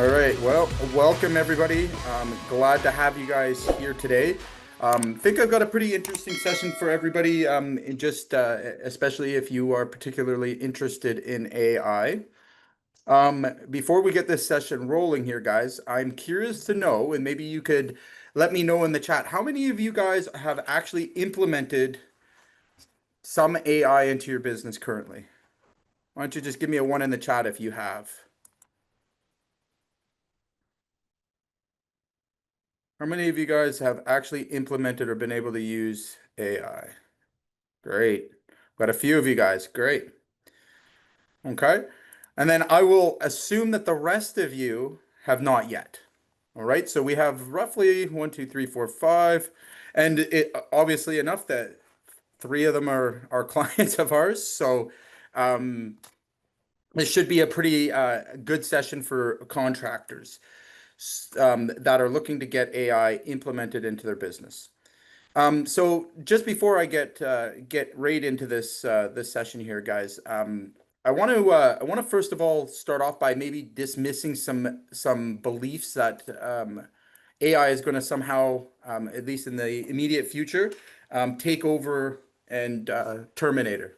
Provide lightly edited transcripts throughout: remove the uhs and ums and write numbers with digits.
All right. Well, welcome everybody. Glad to have you guys here today. Think I've got a pretty interesting session for everybody, especially if you are particularly interested in AI. Before we get this session rolling here, guys, I'm curious to know, and maybe you could let me know in the chat, how many of you guys have actually implemented some AI into your business currently? Why don't you just give me a one in the chat if you have? How many of you guys have actually implemented or been able to use AI? Great. Got a few of you guys. Great. Okay. And then I will assume that the rest of you have not yet. All right. So we have roughly 1, 2, 3, 4, 5. And it obviously enough that 3 of them are clients of ours. So this should be a pretty good session for contractors that are looking to get AI implemented into their business. So just before I get right into this session here, guys, I want to first of all start off by maybe dismissing some beliefs that AI is going to somehow, at least in the immediate future, take over and Terminator.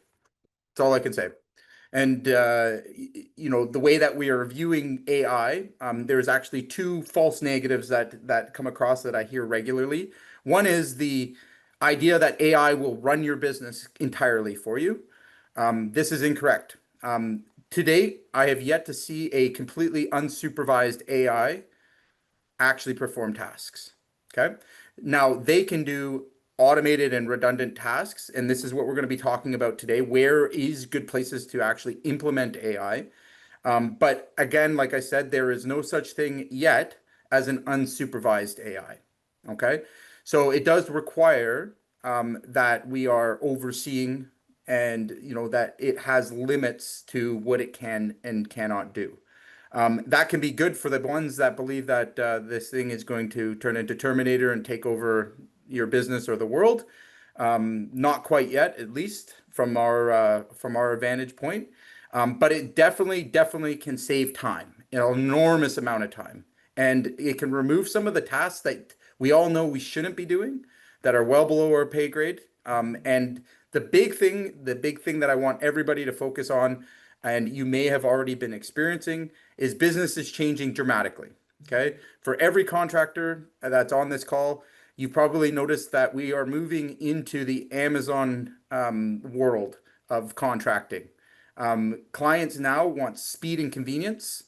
That's all I can say. And the way that we are viewing AI, there's actually 2 false negatives that come across that I hear regularly. One is the idea that AI will run your business entirely for you. This is incorrect. To date, I have yet to see a completely unsupervised AI actually perform tasks. Okay. Now they can do automated and redundant tasks, and this is what we're going to be talking about today. Where is good places to actually implement AI? But again, like I said, there is no such thing yet as an unsupervised AI. Okay. So it does require that we are overseeing and that it has limits to what it can and cannot do. That can be good for the ones that believe that this thing is going to turn into Terminator and take over your business or the world. Not quite yet, at least from our vantage point. But it definitely can save time, an enormous amount of time, and it can remove some of the tasks that we all know we shouldn't be doing, that are well below our pay grade. And the big thing that I want everybody to focus on, and you may have already been experiencing, is business is changing dramatically. Okay. For every contractor that's on this call, you probably noticed that we are moving into the Amazon world of contracting. Clients now want speed and convenience.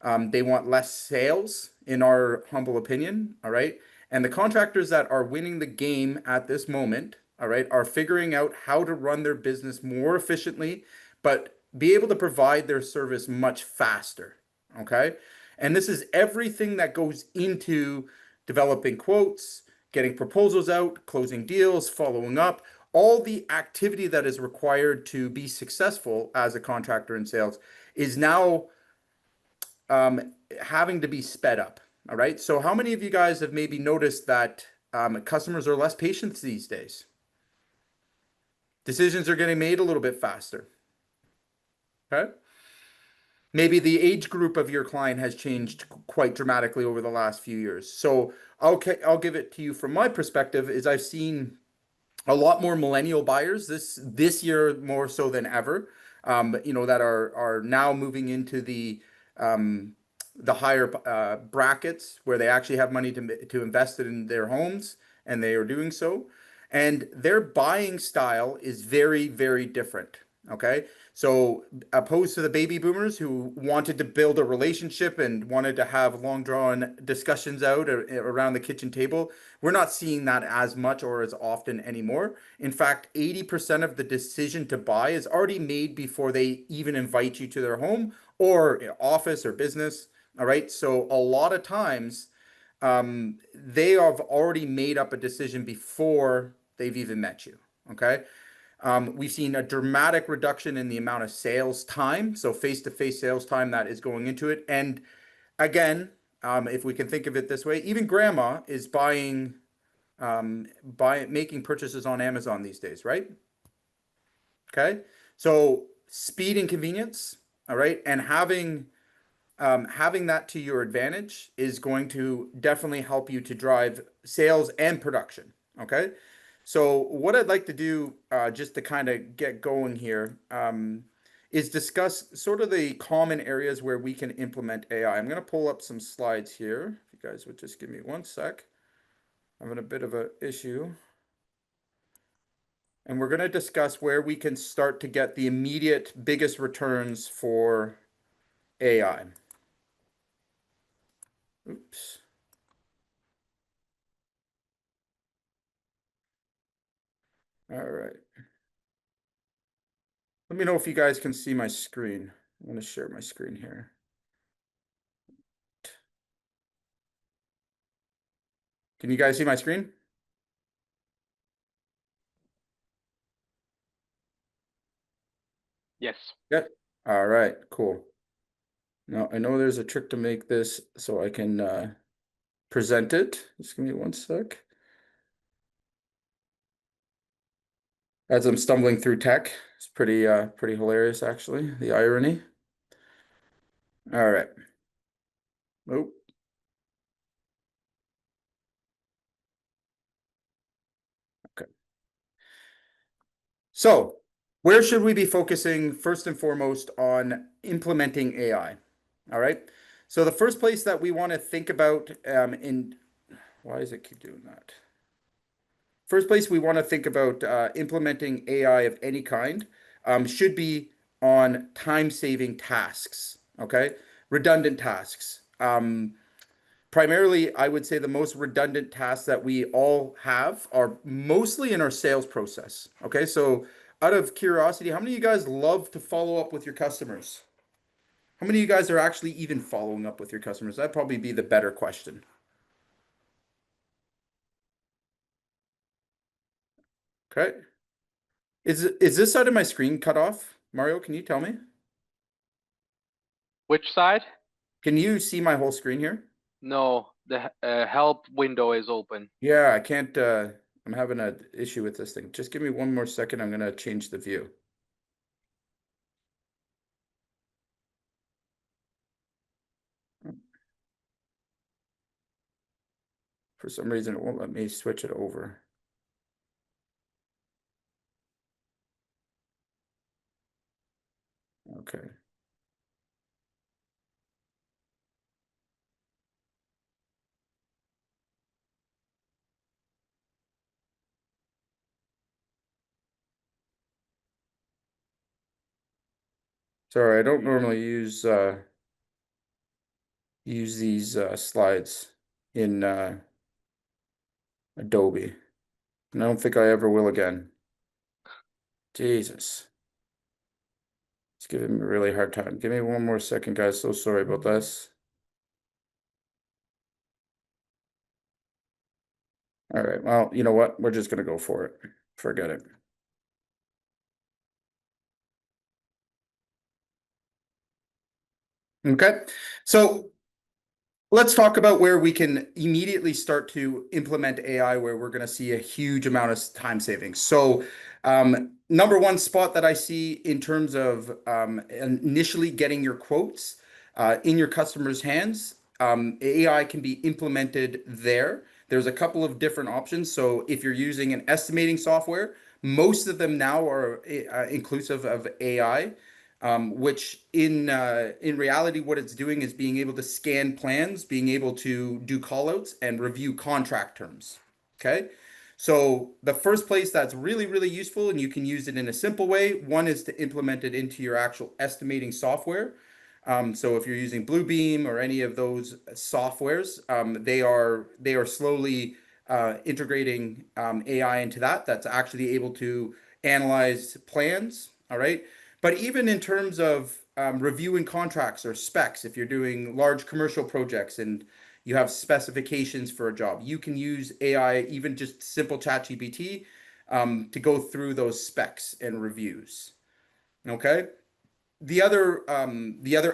They want less sales, in our humble opinion. All right. And the contractors that are winning the game at this moment, all right, are figuring out how to run their business more efficiently, but be able to provide their service much faster. Okay. And this is everything that goes into developing quotes, getting proposals out, closing deals, following up, all the activity that is required to be successful as a contractor in sales is now having to be sped up. All right. So how many of you guys have maybe noticed that customers are less patient these days? Decisions are getting made a little bit faster. Okay. Maybe the age group of your client has changed quite dramatically over the last few years. So I'll give it to you from my perspective is I've seen a lot more millennial buyers this year more so than ever, that are now moving into the higher brackets where they actually have money to invest it in their homes, and they are doing so. And their buying style is very, very different. Okay. So opposed to the baby boomers who wanted to build a relationship and wanted to have long drawn discussions out around the kitchen table, we're not seeing that as much or as often anymore. In fact, 80% of the decision to buy is already made before they even invite you to their home or office or business. All right. So a lot of times they have already made up a decision before they've even met you. Okay. We've seen a dramatic reduction in the amount of sales time, so face-to-face sales time that is going into it. And again, if we can think of it this way, even grandma is making purchases on Amazon these days, right? Okay, so speed and convenience, all right, and having having that to your advantage is going to definitely help you to drive sales and production. Okay. So what I'd like to do, just to kind of get going here, is discuss sort of the common areas where we can implement AI. I'm going to pull up some slides here. If you guys would just give me one sec. I'm having a bit of an issue. And we're going to discuss where we can start to get the immediate biggest returns for AI. Oops. All right. Let me know if you guys can see my screen. I'm going to share my screen here. Can you guys see my screen? Yes. Yeah. All right, cool. Now I know there's a trick to make this so I can present it. Just give me one sec. As I'm stumbling through tech, it's pretty hilarious actually, the irony. All right. Oh, okay. So, where should we be focusing first and foremost on implementing AI? All right. So the first place that we want to think about why does it keep doing that? First place we want to think about implementing AI of any kind should be on time-saving tasks, okay? Redundant tasks. Primarily, I would say the most redundant tasks that we all have are mostly in our sales process, okay? So out of curiosity, how many of you guys love to follow up with your customers? How many of you guys are actually even following up with your customers? That'd probably be the better question. Okay. Is this side of my screen cut off? Mario, can you tell me? Which side? Can you see my whole screen here? No, the help window is open. Yeah, I can't, I'm having an issue with this thing. Just give me one more second. I'm gonna change the view. For some reason, it won't let me switch it over. Okay. Sorry, I don't normally use these slides in Adobe. And I don't think I ever will again. Jesus. It's giving me a really hard time. Give me one more second, guys. So sorry about this. All right. Well, you know what? We're just gonna go for it. Forget it. Okay. So let's talk about where we can immediately start to implement AI, where we're going to see a huge amount of time savings. So, number one spot that I see in terms of initially getting your quotes in your customer's hands, AI can be implemented there. There's a couple of different options. So, if you're using an estimating software, most of them now are inclusive of AI, which in reality, what it's doing is being able to scan plans, being able to do callouts and review contract terms. Okay. So the first place that's really, really useful, and you can use it in a simple way, one is to implement it into your actual estimating software. So if you're using Bluebeam or any of those softwares, they are slowly integrating AI into that. That's actually able to analyze plans. All right. But even in terms of reviewing contracts or specs, if you're doing large commercial projects and you have specifications for a job, you can use AI, even just simple ChatGPT, to go through those specs and reviews. Okay. The other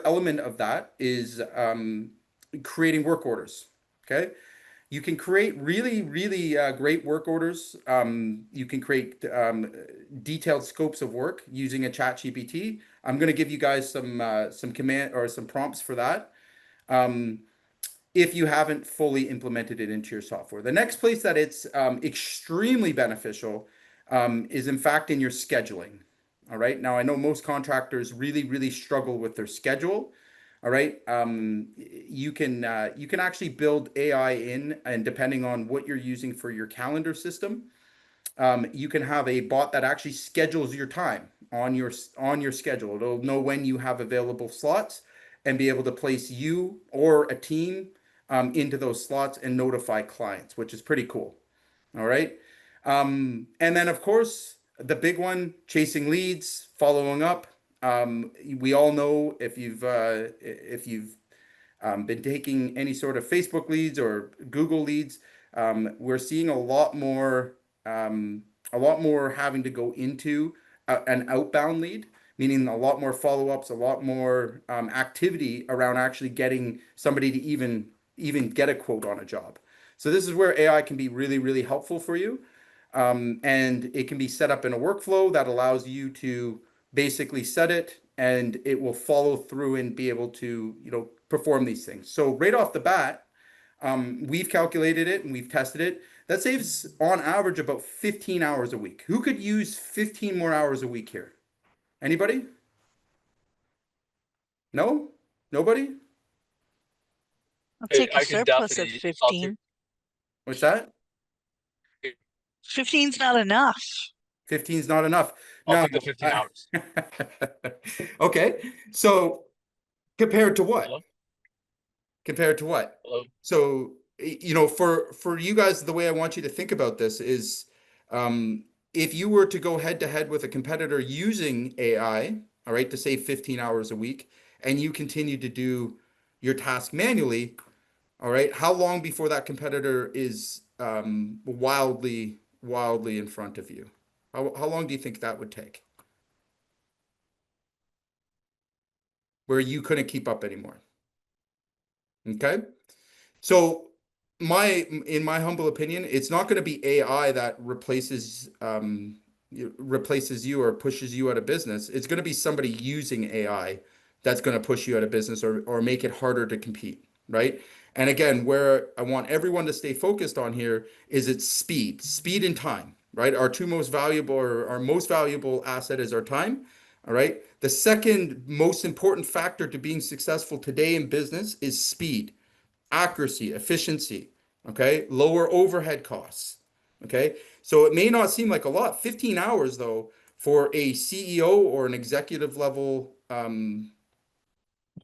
element of that is creating work orders. Okay. You can create really, really great work orders. You can create detailed scopes of work using a chat GPT. I'm going to give you guys some command or some prompts for that. if you haven't fully implemented it into your software. The next place that it's extremely beneficial is in fact in your scheduling. All right. Now I know most contractors really, really struggle with their schedule. All right. You can actually build AI in, and depending on what you're using for your calendar system, you can have a bot that actually schedules your time on your schedule. It'll know when you have available slots and be able to place you or a team into those slots and notify clients, which is pretty cool. All right. And then, of course, the big one, chasing leads, following up. We all know if you've been taking any sort of Facebook leads or Google leads, we're seeing um, a lot more having to go into an outbound lead, meaning a lot more follow-ups, a lot more activity around actually getting somebody to even get a quote on a job. So this is where AI can be really, really helpful for you. And it can be set up in a workflow that allows you to basically set it and it will follow through and be able to, perform these things. So right off the bat, we've calculated it and we've tested it. That saves on average about 15 hours a week. Who could use 15 more hours a week here? Anybody? No? Nobody? I'll take a I could surplus of definitely, I'll take, 15. What's that? 15's not enough. 15 is not enough. I'll No. take the 15 hours. Okay. So compared to what? Hello? Compared to what? Hello? So, for you guys, the way I want you to think about this is, if you were to go head to head with a competitor using AI, all right, to save 15 hours a week, and you continue to do your task manually, all right, how long before that competitor is wildly in front of you? How long do you think that would take? Where you couldn't keep up anymore. Okay. So in my humble opinion, it's not going to be AI that replaces you or pushes you out of business. It's going to be somebody using AI that's going to push you out of business or make it harder to compete, right? And again, where I want everyone to stay focused on here is its speed and time, right? Our two most valuable or our most valuable asset is our time. All right. The second most important factor to being successful today in business is speed, accuracy, efficiency, okay? Lower overhead costs, okay? So it may not seem like a lot, 15 hours though, for a CEO or an executive level,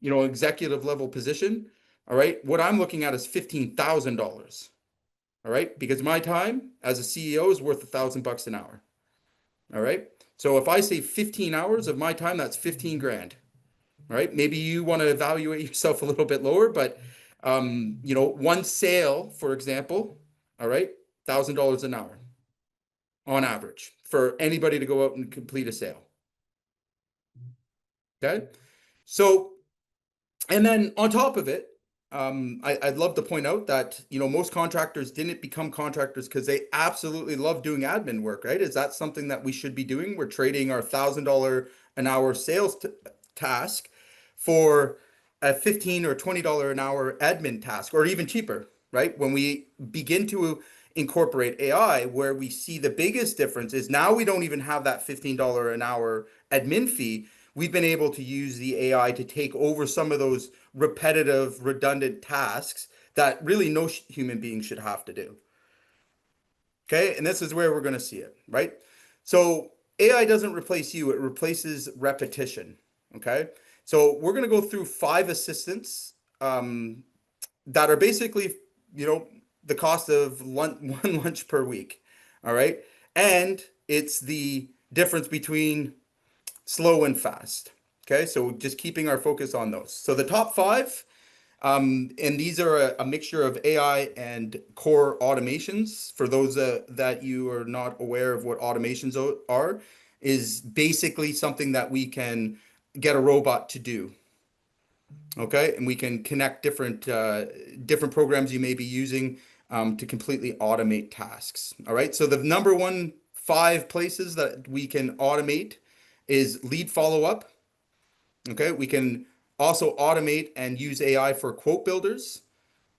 executive level position, all right? What I'm looking at is $15,000, all right? Because my time as a CEO is worth $1,000 an hour, all right? So if I save 15 hours of my time, that's 15 grand. All right. Maybe you want to evaluate yourself a little bit lower, but one sale, for example, all right, $1,000 an hour on average for anybody to go out and complete a sale. Okay. So, and then on top of it, I'd love to point out that, most contractors didn't become contractors because they absolutely love doing admin work, right? Is that something that we should be doing? We're trading our $1,000 an hour sales task for a $15 or $20 an hour admin task, or even cheaper, right? When we begin to incorporate AI, where we see the biggest difference is now we don't even have that $15 an hour admin fee. We've been able to use the AI to take over some of those repetitive, redundant tasks that really no human being should have to do. Okay, and this is where we're going to see it, right? So AI doesn't replace you, it replaces repetition. Okay, so we're going to go through 5 assistants that are basically, the cost of one lunch per week. All right, and it's the difference between slow and fast. Okay, so just keeping our focus on those. So the top 5, and these are a mixture of AI and core automations. For those that you are not aware of what automations are, is basically something that we can get a robot to do. Okay, and we can connect different programs you may be using to completely automate tasks. All right, so the number 5 places that we can automate is lead follow-up. Okay, we can also automate and use AI for quote builders.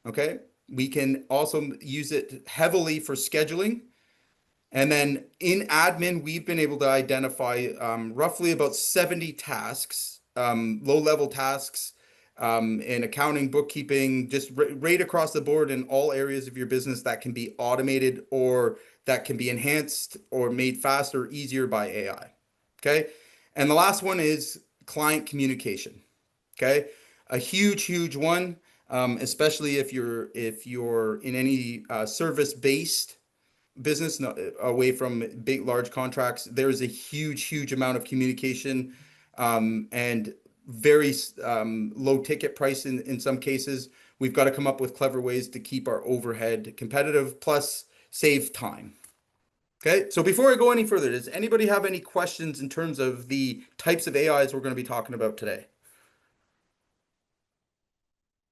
Okay. We can also use it heavily for scheduling. And then in admin, we've been able to identify roughly about 70 tasks, low-level tasks in accounting, bookkeeping, just right across the board in all areas of your business that can be automated or that can be enhanced or made faster, easier by AI. Okay. And the last one is client communication. Okay. A huge, huge one, especially if you're in any service-based business, away from big large contracts. There's a huge, huge amount of communication, and very low ticket price in some cases. We've got to come up with clever ways to keep our overhead competitive, plus save time. Okay, so before I go any further, does anybody have any questions in terms of the types of AIs we're going to be talking about today?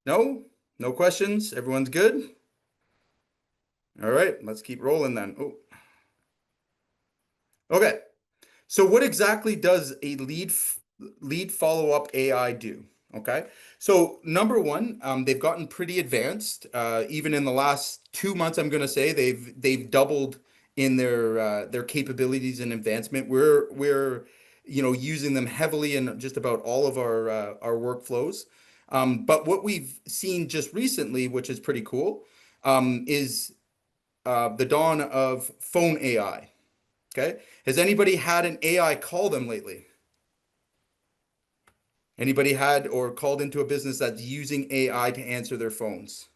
No? No questions? Everyone's good? All right, let's keep rolling then. Oh. Okay. So what exactly does a lead follow-up AI do? Okay. So number one, they've gotten pretty advanced. Even in the last 2 months, I'm going to say they've doubled in their capabilities and advancement. We're using them heavily in just about all of our workflows. But what we've seen just recently, which is pretty cool, is the dawn of phone AI. Okay. Has anybody had an AI call them lately? Anybody had or called into a business that's using AI to answer their phones?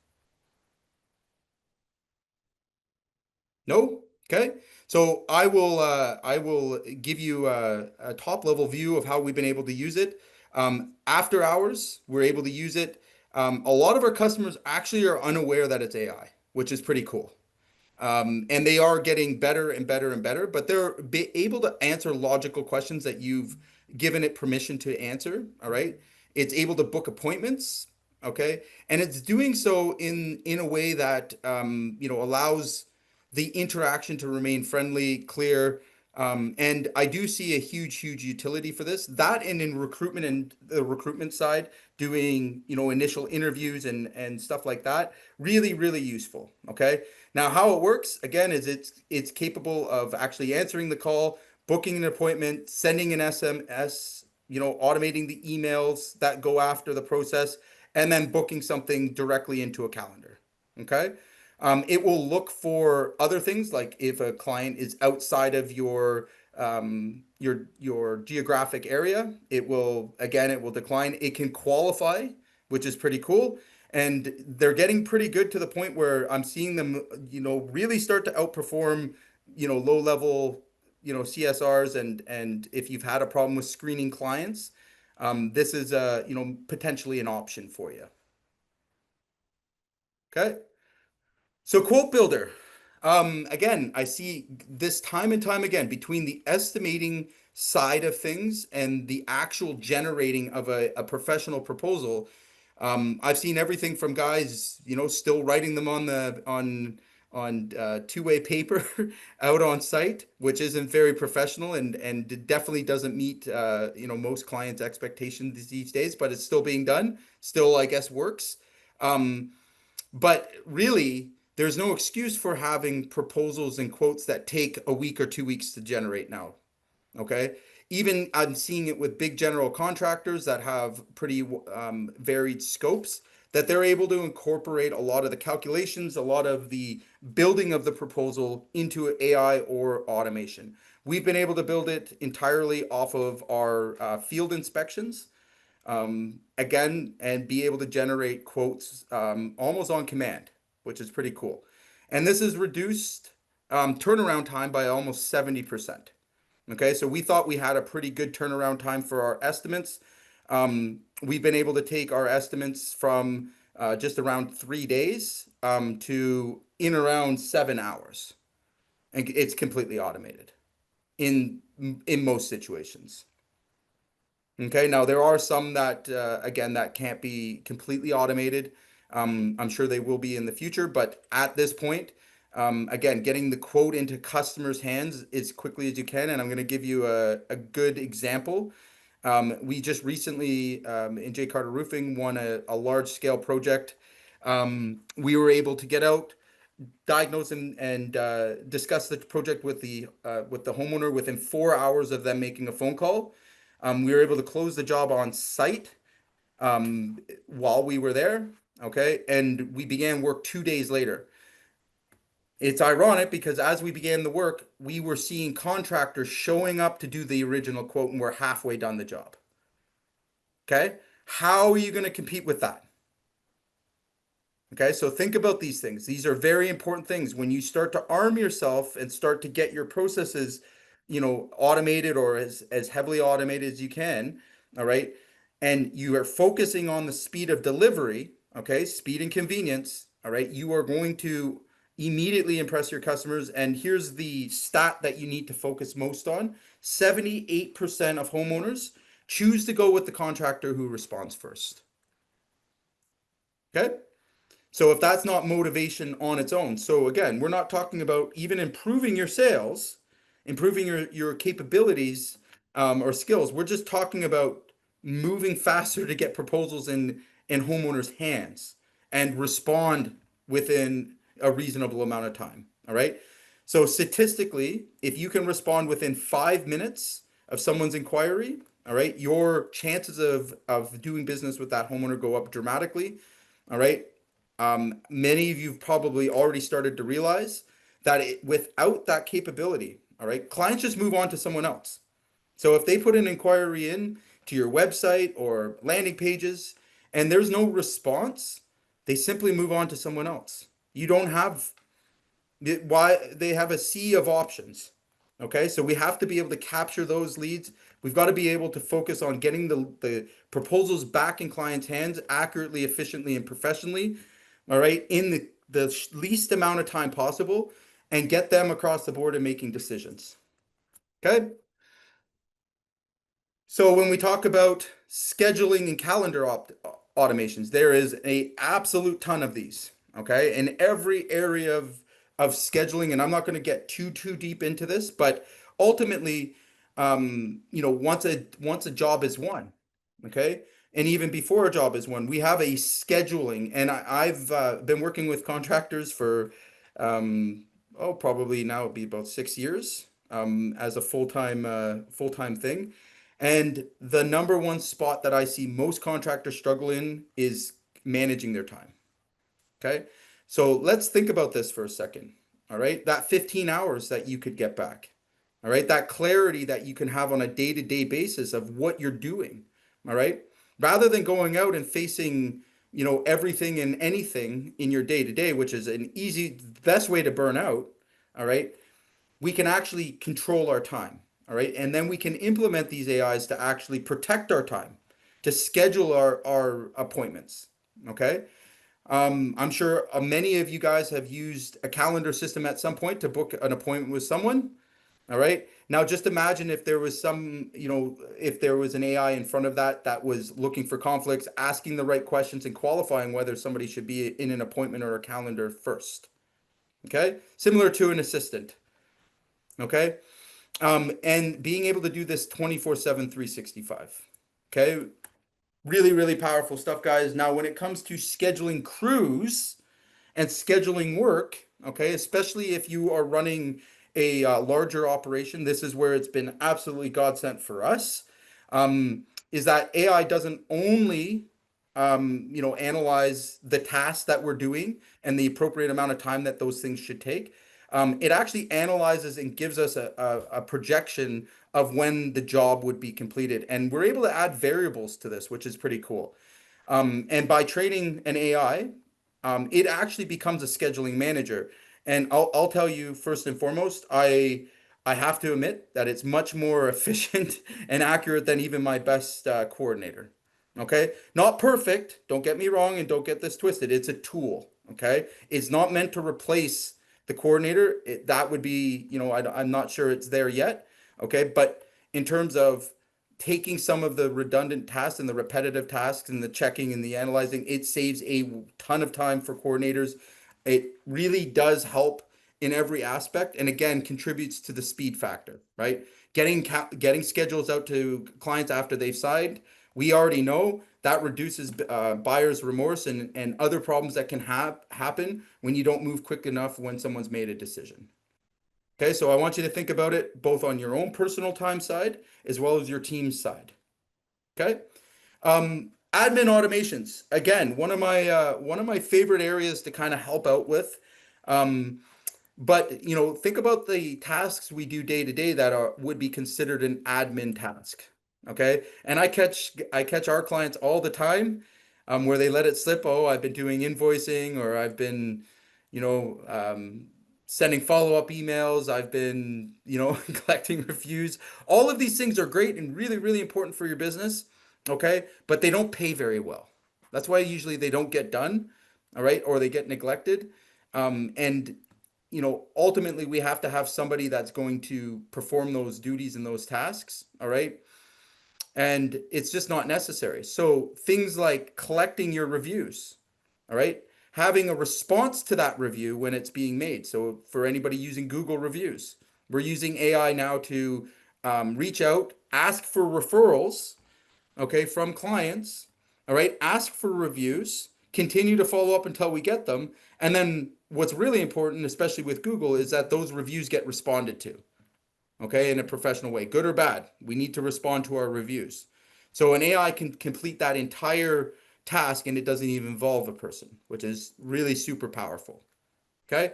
No? Okay. So I will give you a top level view of how we've been able to use it. After hours, we're able to use it. A lot of our customers actually are unaware that it's AI, which is pretty cool. And they are getting better and better and better, but they're able to answer logical questions that you've given it permission to answer. All right. It's able to book appointments. Okay. And it's doing so in a way that, allows the interaction to remain friendly, clear. And I do see a huge, huge utility for this. That and in recruitment and the recruitment side, doing, initial interviews and stuff like that, really, really useful. Okay. Now, how it works again is it's capable of actually answering the call, booking an appointment, sending an SMS, automating the emails that go after the process, and then booking something directly into a calendar. Okay. It will look for other things like if a client is outside of your geographic area, it will decline. It can qualify, which is pretty cool. And they're getting pretty good to the point where I'm seeing them, really start to outperform, low level, CSRs. And if you've had a problem with screening clients, this is potentially an option for you. Okay. So quote builder, again, I see this time and time again between the estimating side of things and the actual generating of a professional proposal. I've seen everything from guys, still writing them on two-way paper out on site, which isn't very professional and definitely doesn't meet most clients' expectations these days, but it's still being done. Still, I guess, works. But really, there's no excuse for having proposals and quotes that take a week or 2 weeks to generate now. Okay. Even I'm seeing it with big general contractors that have pretty varied scopes, that they're able to incorporate a lot of the calculations, a lot of the building of the proposal into AI or automation. We've been able to build it entirely off of our field inspections, again, and be able to generate quotes almost on command, which is pretty cool. And this has reduced turnaround time by almost 70%. Okay, so we thought we had a pretty good turnaround time for our estimates. We've been able to take our estimates from just around 3 days to in around 7 hours. And it's completely automated in most situations. Okay, now there are some that, again, that can't be completely automated. I'm sure they will be in the future, but at this point, again, getting the quote into customers' hands as quickly as you can. And I'm going to give you a good example. We just recently, in J. Carter Roofing, won a large scale project. We were able to get out, diagnose and discuss the project with the homeowner within 4 hours of them making a phone call. We were able to close the job on site while we were there. Okay, and we began work 2 days later. It's ironic because as we began the work, we were seeing contractors showing up to do the original quote, and we're halfway done the job. Okay, how are you going to compete with that? Okay, so think about these things. These are very important things. When you start to arm yourself and start to get your processes, automated or as heavily automated as you can, all right, and you are focusing on the speed of delivery, okay, speed and convenience, all right, you are going to immediately impress your customers. And here's the stat that you need to focus most on. 78% of homeowners choose to go with the contractor who responds first. Okay? So if that's not motivation on its own, so again, we're not talking about even improving your sales, improving your capabilities or skills. We're just talking about moving faster to get proposals in homeowners' hands and respond within a reasonable amount of time. All right. So statistically, if you can respond within 5 minutes of someone's inquiry, all right, your chances of doing business with that homeowner go up dramatically. All right. Many of you have probably already started to realize that without that capability, all right, clients just move on to someone else. So if they put an inquiry in to your website or landing pages and there's no response, they simply move on to someone else. You don't have why they have a sea of options. Okay, so we have to be able to capture those leads. We've got to be able to focus on getting the proposals back in clients' hands accurately, efficiently, and professionally. All right, in the least amount of time possible, and get them across the board and making decisions. Okay. So when we talk about scheduling and calendar automations, there is a absolute ton of these. Okay, in every area of scheduling, and I'm not going to get too deep into this, but ultimately, once a job is won, okay, and even before a job is won, we have a scheduling, and I've been working with contractors for probably now it'll be about 6 years as a full-time thing. And the number one spot that I see most contractors struggle in is managing their time. Okay. So let's think about this for a second. All right. That 15 hours that you could get back. All right. That clarity that you can have on a day-to-day basis of what you're doing. All right. Rather than going out and facing, everything and anything in your day-to-day, which is an best way to burn out. All right. We can actually control our time. All right. And then we can implement these AIs to actually protect our time, to schedule our appointments. Okay. I'm sure many of you guys have used a calendar system at some point to book an appointment with someone. All right. Now, just imagine if there was if there was an AI in front of that was looking for conflicts, asking the right questions, and qualifying whether somebody should be in an appointment or a calendar first. Okay. Similar to an assistant. Okay. And being able to do this 24/7, 365. Okay. Really, really powerful stuff, guys. Now, when it comes to scheduling crews and scheduling work, okay, especially if you are running a larger operation, this is where it's been absolutely godsend for us, is that AI doesn't only, analyze the tasks that we're doing and the appropriate amount of time that those things should take. It actually analyzes and gives us a projection of when the job would be completed. And we're able to add variables to this, which is pretty cool. And by training an AI, it actually becomes a scheduling manager. And I'll tell you first and foremost, I have to admit that it's much more efficient and accurate than even my best coordinator. Okay, not perfect. Don't get me wrong, and don't get this twisted. It's a tool. Okay, it's not meant to replace the coordinator. That would be, I'm not sure it's there yet. Okay, but in terms of taking some of the redundant tasks and the repetitive tasks and the checking and the analyzing, it saves a ton of time for coordinators. It really does help in every aspect, and again contributes to the speed factor, right? Getting schedules out to clients after they've signed, we already know that reduces buyer's remorse and other problems that can happen when you don't move quick enough when someone's made a decision. Okay, so I want you to think about it both on your own personal time side as well as your team's side. Okay. Admin automations. Again, one of my favorite areas to kind of help out with. But think about the tasks we do day to day that would be considered an admin task. Okay. And I catch our clients all the time, where they let it slip. Oh, I've been doing invoicing, or I've been, sending follow-up emails. I've been, collecting reviews. All of these things are great and really, really important for your business. Okay. But they don't pay very well. That's why usually they don't get done. All right. Or they get neglected. And ultimately we have to have somebody that's going to perform those duties and those tasks. All right. And it's just not necessary. So things like collecting your reviews. All right. Having a response to that review when it's being made. So for anybody using Google reviews, we're using AI now to reach out, ask for referrals, okay, from clients. All right. Ask for reviews, continue to follow up until we get them. And then what's really important, especially with Google, is that those reviews get responded to, okay, in a professional way, good or bad. We need to respond to our reviews. So an AI can complete that entire task and it doesn't even involve a person, which is really super powerful. Okay.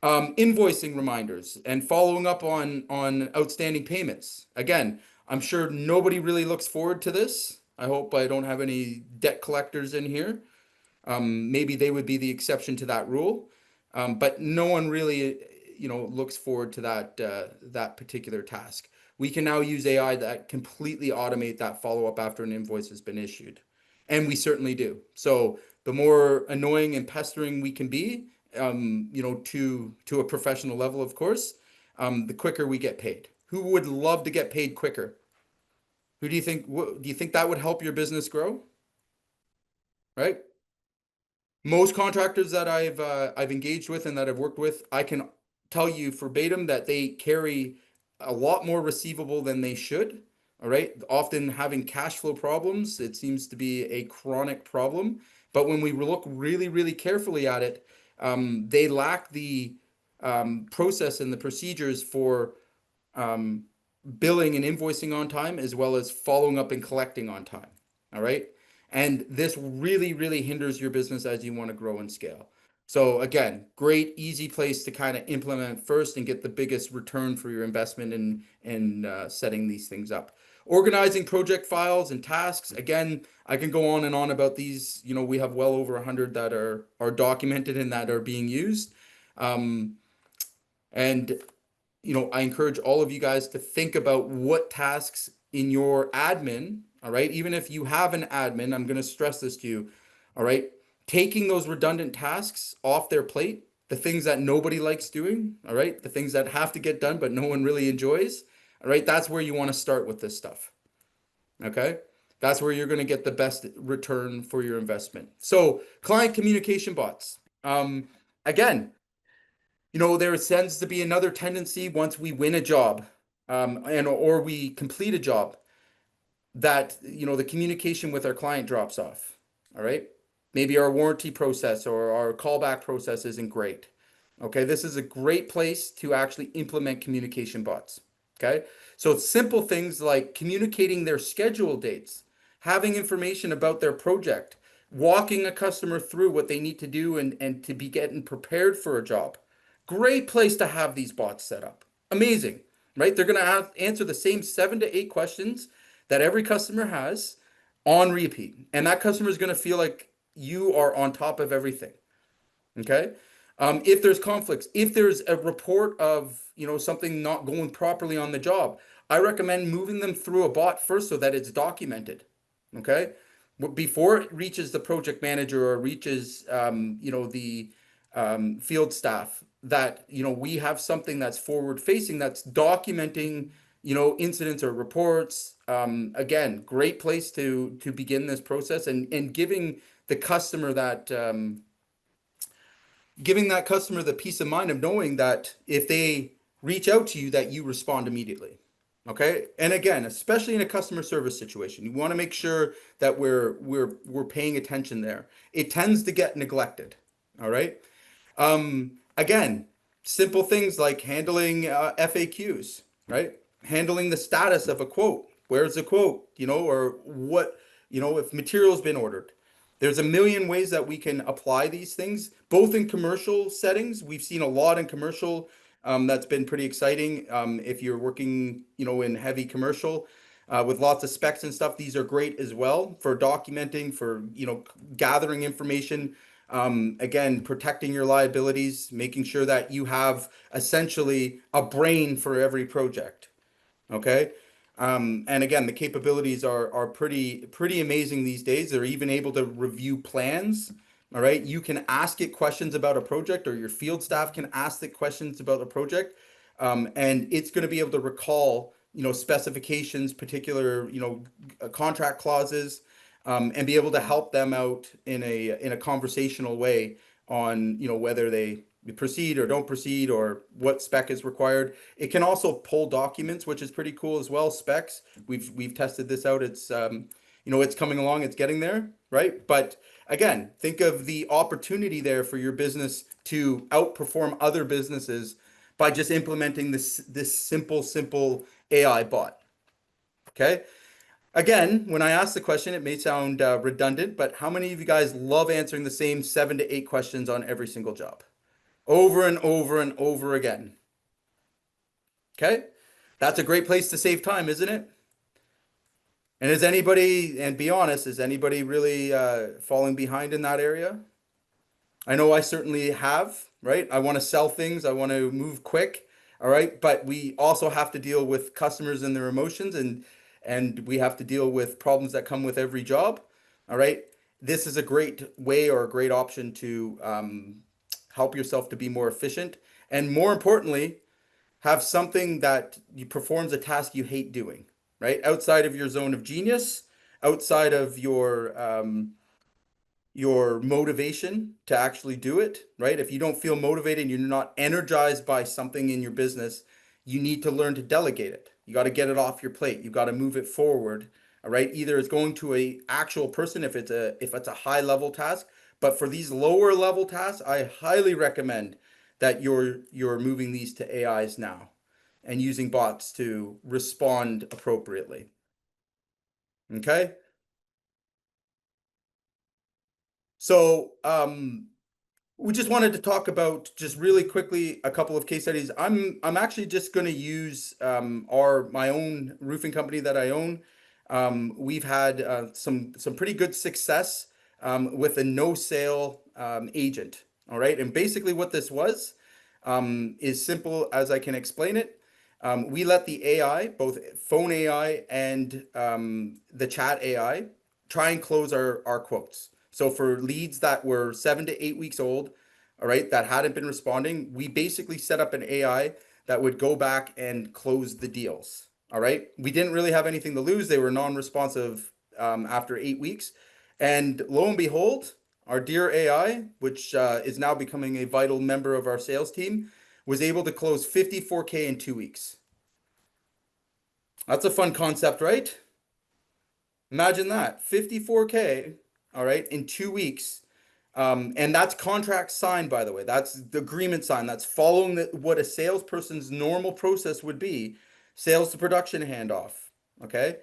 Invoicing reminders and following up on outstanding payments. Again, I'm sure nobody really looks forward to this. I hope I don't have any debt collectors in here. Maybe they would be the exception to that rule. But no one really, looks forward to that particular task. We can now use AI that completely automate that follow-up after an invoice has been issued. And we certainly do. So the more annoying and pestering we can be, to a professional level, of course, the quicker we get paid. Who would love to get paid quicker? Who do you think, do you think that would help your business grow? Right? Most contractors that I've engaged with and that I've worked with, I can tell you verbatim that they carry a lot more receivable than they should. All right. Often having cash flow problems. It seems to be a chronic problem. But when we look really, really carefully at it, they lack the process and the procedures for billing and invoicing on time, as well as following up and collecting on time. All right. And this really, really hinders your business as you want to grow and scale. So again, great, easy place to kind of implement first and get the biggest return for your investment in setting these things up. Organizing project files and tasks. Again, I can go on and on about these. We have well over 100 that are documented and that are being used. And I encourage all of you guys to think about what tasks in your admin, all right, even if you have an admin, I'm going to stress this to you, all right, taking those redundant tasks off their plate, the things that nobody likes doing, all right, the things that have to get done but no one really enjoys, all right, that's where you want to start with this stuff, okay? That's where you're going to get the best return for your investment. So client communication bots. Again, there tends to be another tendency once we win a job or we complete a job that, the communication with our client drops off. All right. Maybe our warranty process or our callback process isn't great. Okay. This is a great place to actually implement communication bots. Okay. So simple things like communicating their schedule dates, having information about their project, walking a customer through what they need to do and to be getting prepared for a job. Great place to have these bots set up. Amazing, right? They're going to answer the same 7 to 8 questions that every customer has on repeat. And that customer is going to feel like you are on top of everything. Okay. If there's conflicts, if there's a report of, something not going properly on the job, I recommend moving them through a bot first so that it's documented. Okay. Before it reaches the project manager or reaches, the field staff, that, we have something that's forward facing, that's documenting, incidents or reports. Again, great place to begin this process and giving the customer that, giving that customer the peace of mind of knowing that if they reach out to you, that you respond immediately. Okay. And again, especially in a customer service situation, you want to make sure that we're paying attention there. It tends to get neglected. All right. Again, simple things like handling FAQs, right? Handling the status of a quote. Where's the quote? Or what, if material's been ordered. There's a million ways that we can apply these things, both in commercial settings. We've seen a lot in commercial. That's been pretty exciting. If you're working, in heavy commercial with lots of specs and stuff, these are great as well for documenting, for, gathering information. Again, protecting your liabilities, making sure that you have essentially a brain for every project. Okay. And again, the capabilities are pretty amazing these days. They're even able to review plans. All right. You can ask it questions about a project, or your field staff can ask it questions about a project. And it's going to be able to recall, specifications, particular, contract clauses, and be able to help them out in a conversational way on, whether they proceed or don't proceed, or what spec is required. It can also pull documents, which is pretty cool as well. Specs, we've tested this out. It's it's coming along, it's getting there, right? But again, think of the opportunity there for your business to outperform other businesses by just implementing this simple AI bot. Okay. Again, when I ask the question, it may sound redundant, but how many of you guys love answering the same 7 to 8 questions on every single job? Over and over and over again. Okay? That's a great place to save time, isn't it? And is anybody, and be honest, is anybody really falling behind in that area? I know I certainly have, right? I want to sell things, I want to move quick, all right? But we also have to deal with customers and their emotions, and we have to deal with problems that come with every job, all right? This is a great way, or a great option to help yourself to be more efficient, and more importantly, have something that you performs a task you hate doing, right? Outside of your zone of genius, outside of your motivation to actually do it, right? If you don't feel motivated and you're not energized by something in your business, you need to learn to delegate it. You got to get it off your plate. You got to move it forward. All right. Either it's going to a actual person if it's a high level task, but for these lower level tasks, I highly recommend that you're moving these to AIs now and using bots to respond appropriately. Okay. So we just wanted to talk about, just really quickly, a couple of case studies. I'm actually just going to use my own roofing company that I own. We've had some pretty good success with a no sale agent. All right, and basically what this was is simple as I can explain it. We let the AI, both phone AI and the chat AI, try and close our quotes. So for leads that were 7 to 8 weeks old, all right, that hadn't been responding, we basically set up an AI that would go back and close the deals. All right. We didn't really have anything to lose. They were non-responsive after 8 weeks. And lo and behold, our dear AI, which is now becoming a vital member of our sales team, was able to close 54K in 2 weeks. That's a fun concept, right? Imagine that, 54K, all right, in 2 weeks. And that's contract signed, by the way. That's the agreement signed. That's following what a salesperson's normal process would be, sales to production handoff, okay?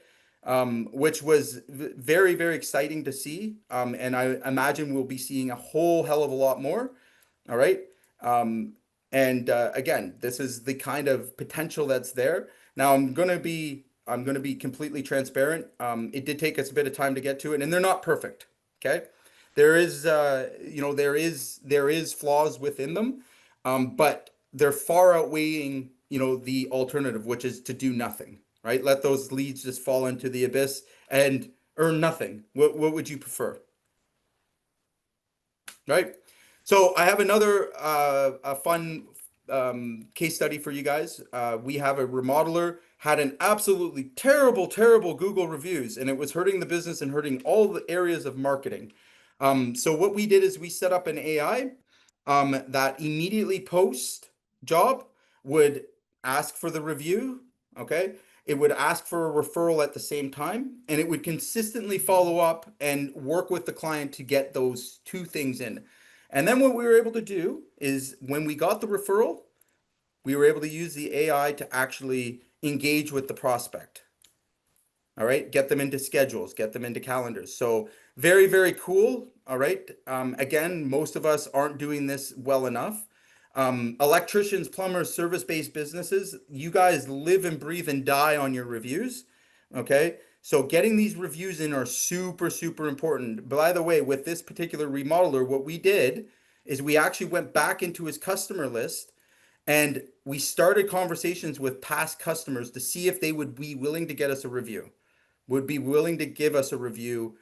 Which was very, very exciting to see. And I imagine we'll be seeing a whole hell of a lot more, all right? Again, this is the kind of potential that's there. Now I'm gonna be completely transparent. It did take us a bit of time to get to it, and they're not perfect. Okay, there is there is flaws within them, but they're far outweighing the alternative, which is to do nothing. Right, let those leads just fall into the abyss and earn nothing. What would you prefer? Right. So I have another a fun case study for you guys. We have a remodeler had an absolutely terrible Google reviews, and it was hurting the business and hurting all the areas of marketing. So what we did is we set up an AI that immediately post job would ask for the review. Okay. It would ask for a referral at the same time, and it would consistently follow up and work with the client to get those two things in. And then what we were able to do is when we got the referral, we were able to use the AI to actually engage with the prospect. All right, get them into schedules, get them into calendars. So very, very cool. All right. Again, most of us aren't doing this well enough. Electricians, plumbers, service-based businesses, you guys live and breathe and die on your reviews. Okay. So getting these reviews in are super, super important. By the way, with this particular remodeler, what we did is we actually went back into his customer list and we started conversations with past customers to see if they would be willing to get us a review, would be willing to give us a review,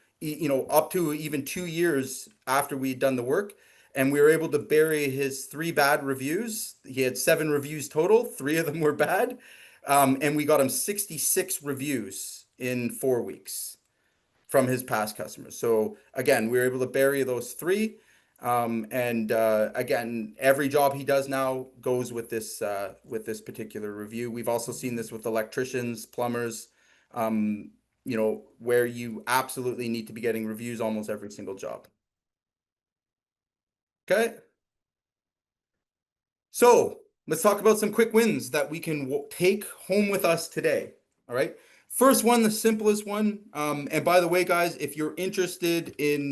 up to even 2 years after we'd done the work. And we were able to bury his 3 bad reviews. He had 7 reviews total, 3 of them were bad. And we got him 66 reviews in 4 weeks from his past customers. So again, we were able to bury those 3. And again, every job he does now goes with this particular review. We've also seen this with electricians, plumbers, where you absolutely need to be getting reviews almost every single job. Okay. So let's talk about some quick wins that we can take home with us today. All right. First one, the simplest one. And by the way, guys, if you're interested in,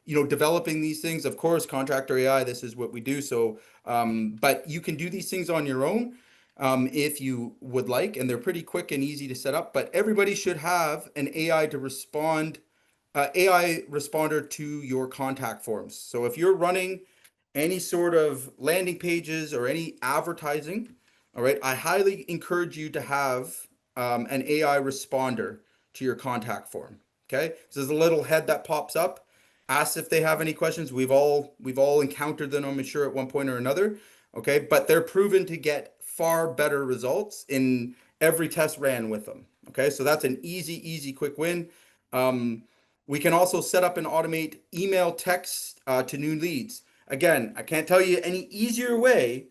developing these things, of course, Contractor AI, this is what we do. So, but you can do these things on your own. If you would like, and they're pretty quick and easy to set up, but everybody should have an AI responder to your contact forms. So if you're running any sort of landing pages or any advertising, all right, I highly encourage you to have an AI responder to your contact form. Okay, so there's a little head that pops up, asks if they have any questions. We've all encountered them, I'm sure, at one point or another. Okay, but they're proven to get far better results in every test ran with them. Okay, so that's an easy, quick win. We can also set up and automate email text to new leads. Again, I can't tell you any easier way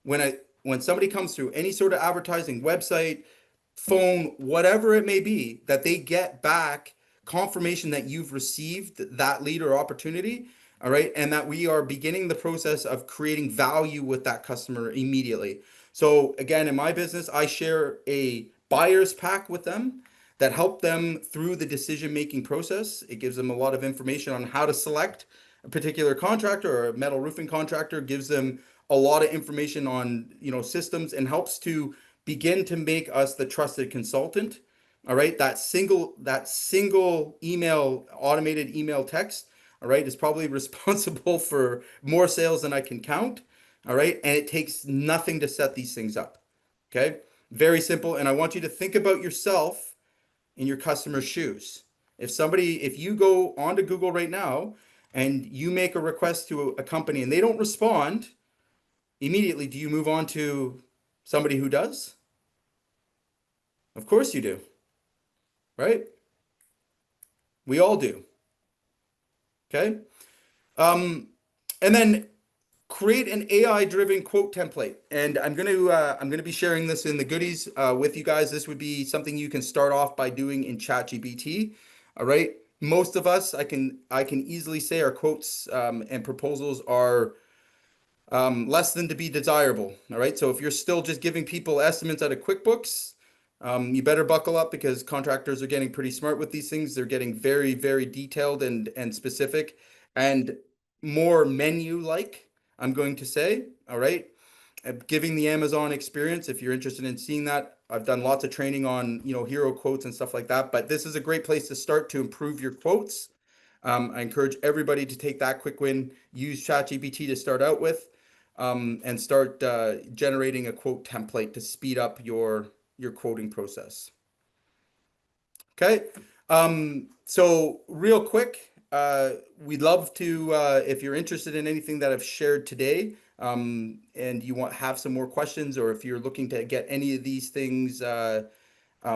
when somebody comes through any sort of advertising website, phone, whatever it may be, that they get back confirmation that you've received that lead or opportunity. All right. And that we are beginning the process of creating value with that customer immediately. So again, in my business, I share a buyer's pack with them that help them through the decision-making process. It gives them a lot of information on how to select a particular contractor or a metal roofing contractor, gives them a lot of information on, systems, and helps to begin to make us the trusted consultant. All right. That single email, automated email text, all right, is probably responsible for more sales than I can count. All right. And it takes nothing to set these things up. Okay. Very simple. And I want you to think about yourself in your customer's shoes. If you go onto Google right now and you make a request to a company and they don't respond immediately, do you move on to somebody who does? Of course you do, right? We all do. Okay. And then create an AI-driven quote template. And I'm gonna be sharing this in the goodies with you guys. This would be something you can start off by doing in ChatGPT. All right. Most of us, I can easily say our quotes and proposals are less than to be desirable. All right. So if you're still just giving people estimates out of QuickBooks, you better buckle up because contractors are getting pretty smart with these things. They're getting very, very detailed and specific and more menu-like, I'm going to say. All right. Giving the Amazon experience, if you're interested in seeing that, I've done lots of training on, hero quotes and stuff like that, but this is a great place to start to improve your quotes. I encourage everybody to take that quick win, use ChatGPT to start out with, and start generating a quote template to speed up your quoting process. Okay. So real quick, we'd love to, if you're interested in anything that I've shared today, and you have some more questions, or if you're looking to get any of these things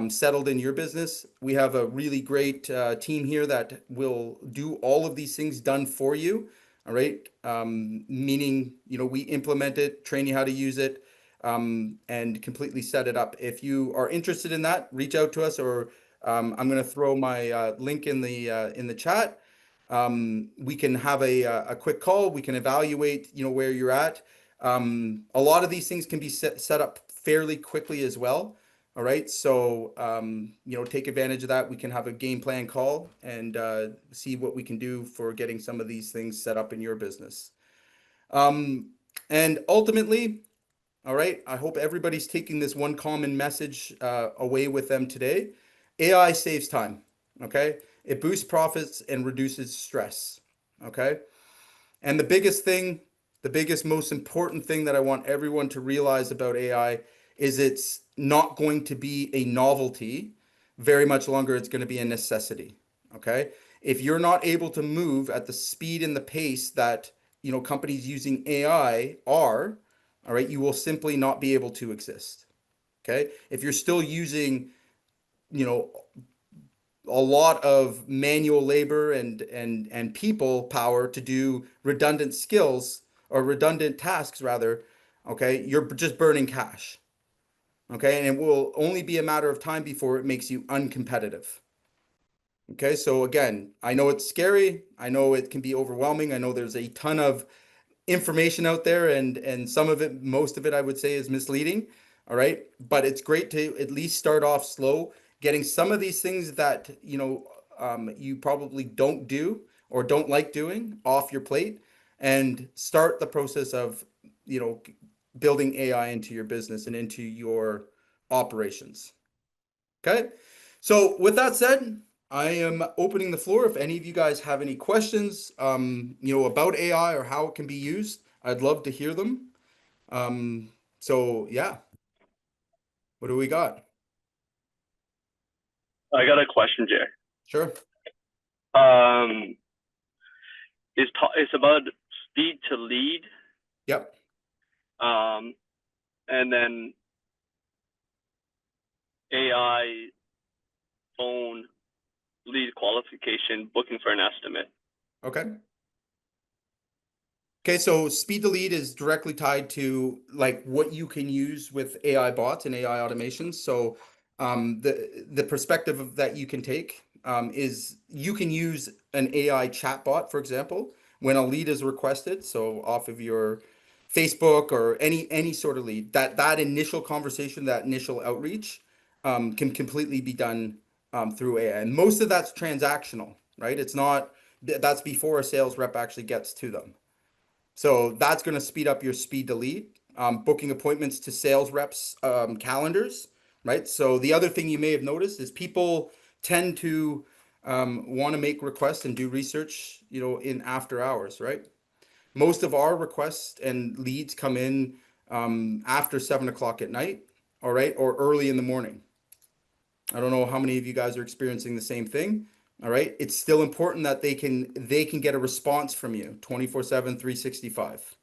settled in your business, we have a really great team here that will do all of these things done for you. All right. Meaning, we implement it, train you how to use it, and completely set it up. If you are interested in that, reach out to us, or I'm going to throw my link in the chat. We can have a quick call. We can evaluate, where you're at. A lot of these things can be set up fairly quickly as well. All right. So, take advantage of that. We can have a game plan call and see what we can do for getting some of these things set up in your business. And ultimately, all right, I hope everybody's taking this one common message away with them today. AI saves time. Okay. It boosts profits and reduces stress. Okay. And the biggest, most important thing that I want everyone to realize about AI is it's not going to be a novelty very much longer. It's going to be a necessity. Okay. If you're not able to move at the speed and the pace that, companies using AI are, all right, you will simply not be able to exist. Okay. If you're still using, you know, a lot of manual labor and people power to do redundant skills or redundant tasks rather, okay, you're just burning cash. Okay, and it will only be a matter of time before it makes you uncompetitive. Okay, so again, I know it's scary, I know it can be overwhelming, I know there's a ton of information out there, and some of it, most of it, I would say, is misleading. All right, but it's great to at least start off slow, getting some of these things that you probably don't do or don't like doing off your plate, and start the process of building AI into your business and into your operations. Okay, so with that said, I am opening the floor. If any of you guys have any questions, about AI or how it can be used, I'd love to hear them. So yeah, what do we got? I got a question, Jay. Sure. It's about speed to lead, Yep. and then AI phone lead qualification, booking for an estimate. Okay. Okay, so speed to lead is directly tied to like what you can use with AI bots and AI automations. So the perspective that you can take is you can use an AI chatbot, for example, when a lead is requested. So off of your Facebook or any sort of lead, that initial conversation, that initial outreach can completely be done through AI. And most of that's transactional, right? It's not, that's before a sales rep actually gets to them. So that's going to speed up your speed to lead, booking appointments to sales reps' calendars, right? So the other thing you may have noticed is people tend to want to make requests and do research, in after hours, right? Most of our requests and leads come in after 7 o'clock at night, all right, or early in the morning. I don't know how many of you guys are experiencing the same thing. All right. It's still important that they can get a response from you 24/7, 365.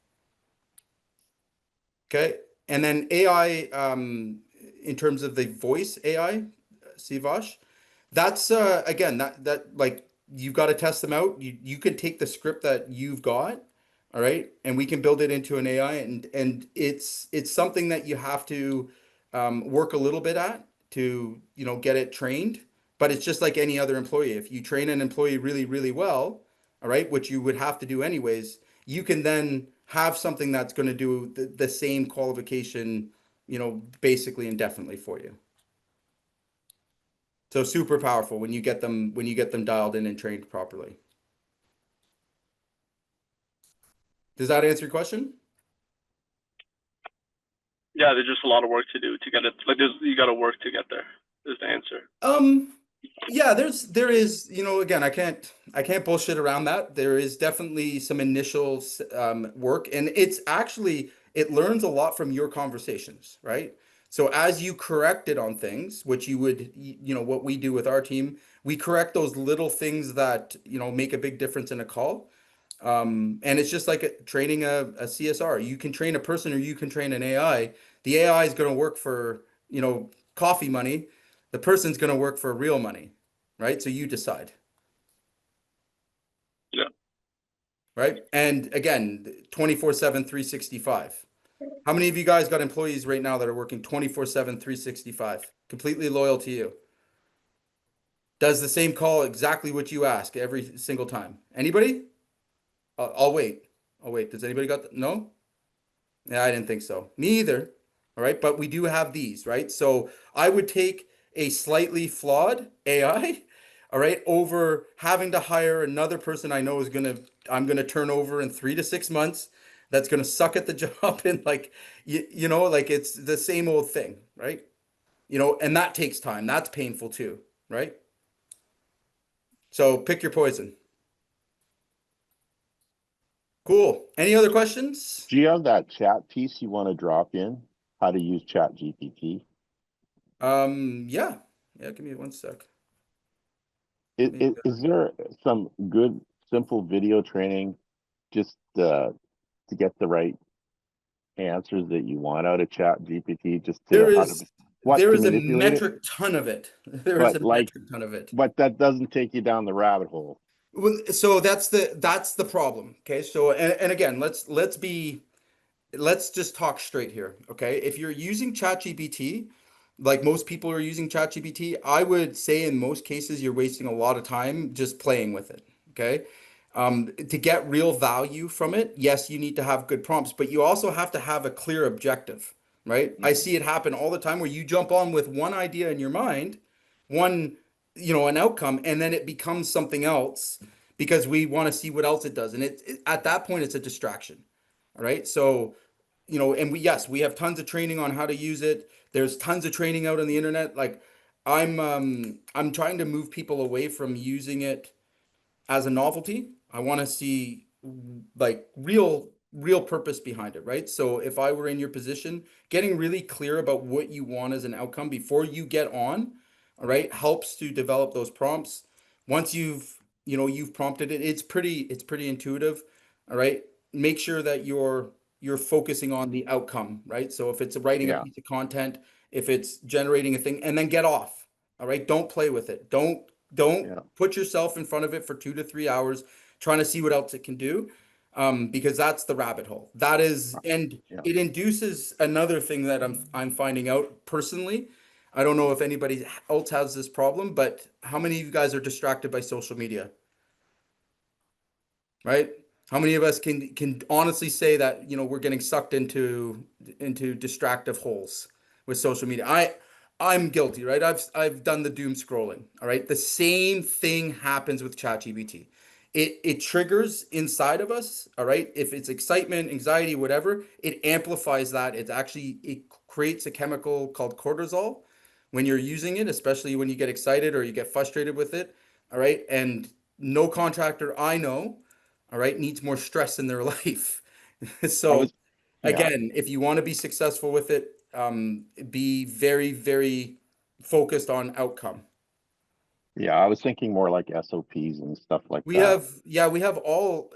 Okay. And then AI, in terms of the voice AI, Sivash, that's again, that like you've got to test them out. You can take the script that you've got, all right, and we can build it into an AI, and it's something that you have to work a little bit at to get it trained. But it's just like any other employee. If you train an employee really, really well, all right, which you would have to do anyways, you can then have something that's going to do the same qualification, basically indefinitely for you. So super powerful when you get them dialed in and trained properly. Does that answer your question? Yeah, there's just a lot of work to do to get it. Like, you got to work to get there. Is the answer. Yeah, there is, again, I can't bullshit around that. There is definitely some initial work, and it learns a lot from your conversations, right? So as you correct it on things, which you would, what we do with our team, we correct those little things that, make a big difference in a call. And it's just like training a CSR. You can train a person or you can train an AI. The AI is going to work for, coffee money. The person's going to work for real money, right? So you decide. Yeah. right? And again, 24/7, 365. How many of you guys got employees right now that are working 24/7, 365, completely loyal to you? Does the same call exactly what you ask every single time? Anybody? I'll wait. I'll wait. Does anybody got no? Yeah, I didn't think so. Me either. All right, but we do have these, right? So I would take a slightly flawed AI, all right, over having to hire another person I know I'm gonna turn over in 3 to 6 months. That's gonna suck at the job and like like it's the same old thing, right? And that takes time. That's painful too, right? So pick your poison. Cool. Any other questions? Do you have that chat piece you want to drop in? How to use Chat GPT? Yeah. Yeah, give me 1 sec. Is there some good, simple video training just to get the right answers that you want out of Chat GPT? Just to There how to is what there to is a manipulate it? metric ton of it. There is But a like, metric ton of it. but that doesn't take you down the rabbit hole. Well, so that's the problem. Okay. So and again, let's just talk straight here. Okay. If you're using ChatGPT, like most people are using ChatGPT, I would say in most cases you're wasting a lot of time just playing with it. Okay. To get real value from it, yes, you need to have good prompts, but you also have to have a clear objective, right? I see it happen all the time where you jump on with one idea in your mind, an outcome, and then it becomes something else because we want to see what else it does. And at that point, it's a distraction. All right. So, and we have tons of training on how to use it. There's tons of training out on the internet. Like I'm trying to move people away from using it as a novelty. I want to see like real purpose behind it, right? So if I were in your position, getting really clear about what you want as an outcome before you get on, all right, helps to develop those prompts. Once you've prompted it, it's pretty intuitive, all right? Make sure that you're focusing on the outcome, right? So if it's writing a Yeah. piece of content, if it's generating a thing, and then get off. All right, don't play with it. Don't Yeah. put yourself in front of it for 2 to 3 hours trying to see what else it can do, because that's the rabbit hole. That is, and Yeah. it induces another thing that I'm finding out personally. I don't know if anybody else has this problem, but how many of you guys are distracted by social media? Right? How many of us can honestly say that we're getting sucked into distractive holes with social media? I'm guilty, right? I've done the doom scrolling. All right. The same thing happens with ChatGPT. It triggers inside of us. All right. If it's excitement, anxiety, whatever, it amplifies that. It creates a chemical called cortisol when you're using it, especially when you get excited or you get frustrated with it. All right. And no contractor I know, all right, needs more stress in their life. So Yeah. again, if you want to be successful with it, be very, very focused on outcome. Yeah, I was thinking more like SOPs and stuff like We that. we have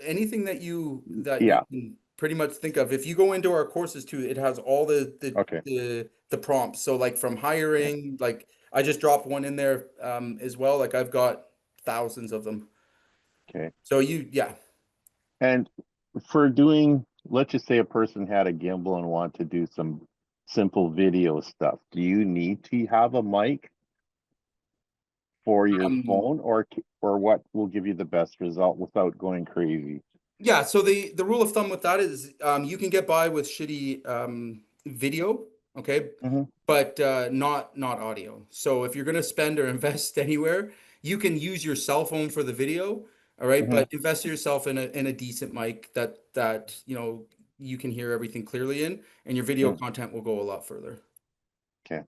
anything that you Yeah. can pretty much think of. If you go into our courses too, it has all Okay. the prompts. So like from hiring, like I just dropped one in there as well. Like I've got thousands of them. Okay. So And for doing, let's just say a person had a gimbal and want to do some simple video stuff. Do you need to have a mic for your phone, or what will give you the best result without going crazy? Yeah, so the rule of thumb with that is you can get by with shitty video, okay, Mhm. but not audio. So if you're gonna spend or invest anywhere, you can use your cell phone for the video, all right, Mhm. but invest yourself in a decent mic that you can hear everything clearly in, and your video content will go a lot further. Okay.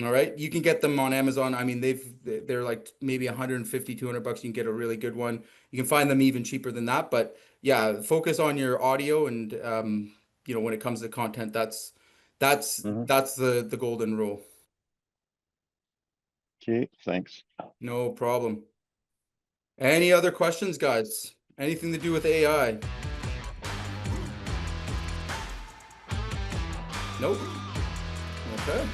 All right, you can get them on Amazon. I mean, they're like maybe 150, 200 bucks. You can get a really good one. You can find them even cheaper than that. But yeah, focus on your audio and when it comes to content, that's Mhm. the golden rule. Okay, thanks. No problem. Any other questions, guys? Anything to do with AI? Nope. Okay.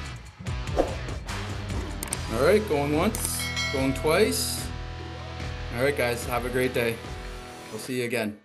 All right, going once, going twice. All right, guys, have a great day. We'll see you again.